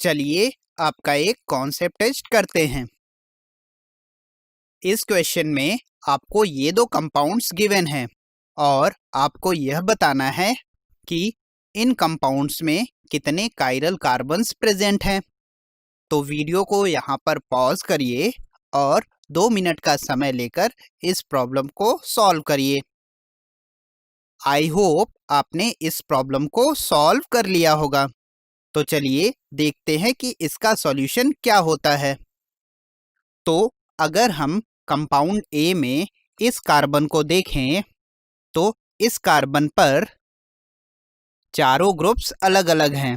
चलिए आपका एक कॉन्सेप्ट टेस्ट करते हैं। इस क्वेश्चन में आपको ये दो कंपाउंड्स गिवन हैं और आपको यह बताना है कि इन कंपाउंड्स में कितने कायरल कार्बन्स प्रेजेंट हैं। तो वीडियो को यहाँ पर पॉज करिए और 2 मिनट का समय लेकर इस प्रॉब्लम को सॉल्व करिए। आई होप आपने इस प्रॉब्लम को सॉल्व कर लिया होगा। तो चलिए देखते हैं कि इसका सॉल्यूशन क्या होता है। तो अगर हम कंपाउंड ए में इस कार्बन को देखें तो इस कार्बन पर चारों ग्रुप्स अलग अलग हैं,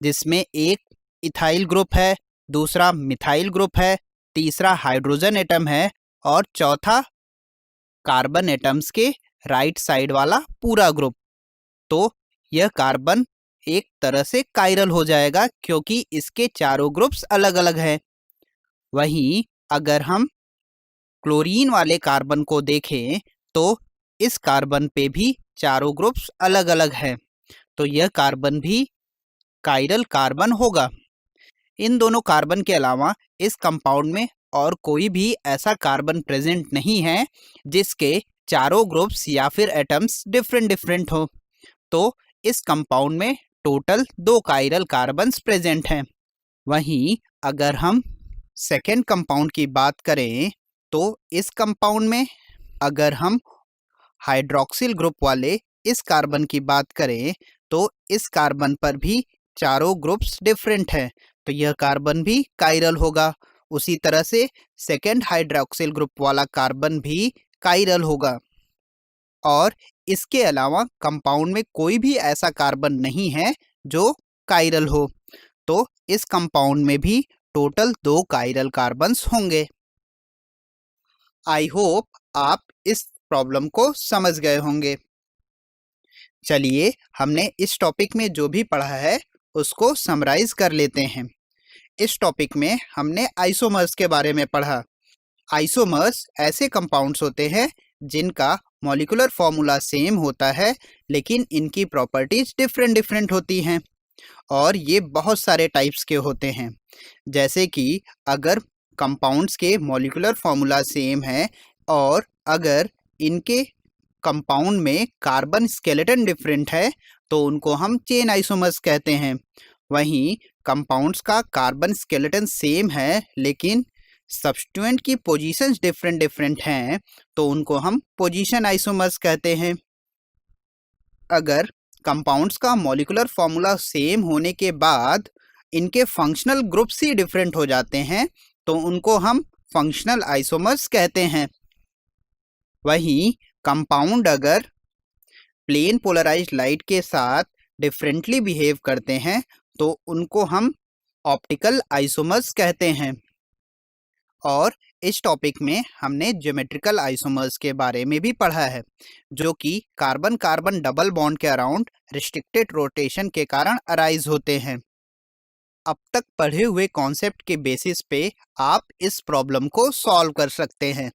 जिसमें एक इथाइल ग्रुप है, दूसरा मिथाइल ग्रुप है, तीसरा हाइड्रोजन एटम है और चौथा कार्बन एटम्स के राइट साइड वाला पूरा ग्रुप। तो यह कार्बन एक तरह से कायरल हो जाएगा क्योंकि इसके चारों ग्रुप्स अलग अलग हैं। वहीं अगर हम क्लोरीन वाले कार्बन को देखें तो इस कार्बन पे भी चारों ग्रुप्स अलग अलग हैं, तो यह कार्बन भी कायरल कार्बन होगा। इन दोनों कार्बन के अलावा इस कंपाउंड में और कोई भी ऐसा कार्बन प्रेजेंट नहीं है जिसके चारों ग्रुप्स या फिर एटम्स डिफरेंट हो। तो इस कंपाउंड में टोटल 2 कायरल कार्बन्स प्रेजेंट हैं। वहीं अगर हम सेकेंड कंपाउंड की बात करें तो इस कंपाउंड में अगर हम हाइड्रोक्सिल ग्रुप वाले इस कार्बन की बात करें तो इस कार्बन पर भी चारों ग्रुप्स डिफरेंट हैं, तो यह कार्बन भी कायरल होगा। उसी तरह से सेकेंड हाइड्रोक्सिल ग्रुप वाला कार्बन भी कायरल होगा। और इसके अलावा कंपाउंड में कोई भी ऐसा कार्बन नहीं है जो कायरल हो, तो इस कंपाउंड में भी टोटल 2 कायरल कार्बन्स होंगे। आई होप आप इस प्रॉब्लम को समझ गए होंगे। चलिए हमने इस टॉपिक में जो भी पढ़ा है उसको समराइज कर लेते हैं। इस टॉपिक में हमने आइसोमर्स के बारे में पढ़ा। आइसोमर्स ऐसे कंपाउंड्स होते हैं जिनका मॉलिक्यूलर फॉर्मूला सेम होता है लेकिन इनकी प्रॉपर्टीज डिफरेंट होती हैं और ये बहुत सारे टाइप्स के होते हैं। जैसे कि अगर कंपाउंड्स के मॉलिक्यूलर फॉर्मूला सेम है और अगर इनके कंपाउंड में कार्बन स्केलेटन डिफरेंट है तो उनको हम चेन आइसोमर्स कहते हैं। वहीं कंपाउंड्स का कार्बन स्केलेटन सेम है लेकिन सब्स्टिट्यूएंट की पोजीशंस डिफरेंट हैं तो उनको हम पोजीशन आइसोमर्स कहते हैं। अगर कंपाउंड्स का मॉलिक्यूलर फॉर्मूला सेम होने के बाद इनके फंक्शनल ग्रुप्स ही डिफरेंट हो जाते हैं तो उनको हम फंक्शनल आइसोमर्स कहते हैं। वहीं कंपाउंड अगर प्लेन पोलराइज्ड लाइट के साथ डिफरेंटली बिहेव करते हैं तो उनको हम ऑप्टिकल आइसोमर्स कहते हैं। और इस टॉपिक में हमने ज्योमेट्रिकल आइसोमर्स के बारे में भी पढ़ा है, जो कि कार्बन कार्बन डबल बॉन्ड के अराउंड रिस्ट्रिक्टेड रोटेशन के कारण अराइज होते हैं। अब तक पढ़े हुए कॉन्सेप्ट के बेसिस पे आप इस प्रॉब्लम को सॉल्व कर सकते हैं।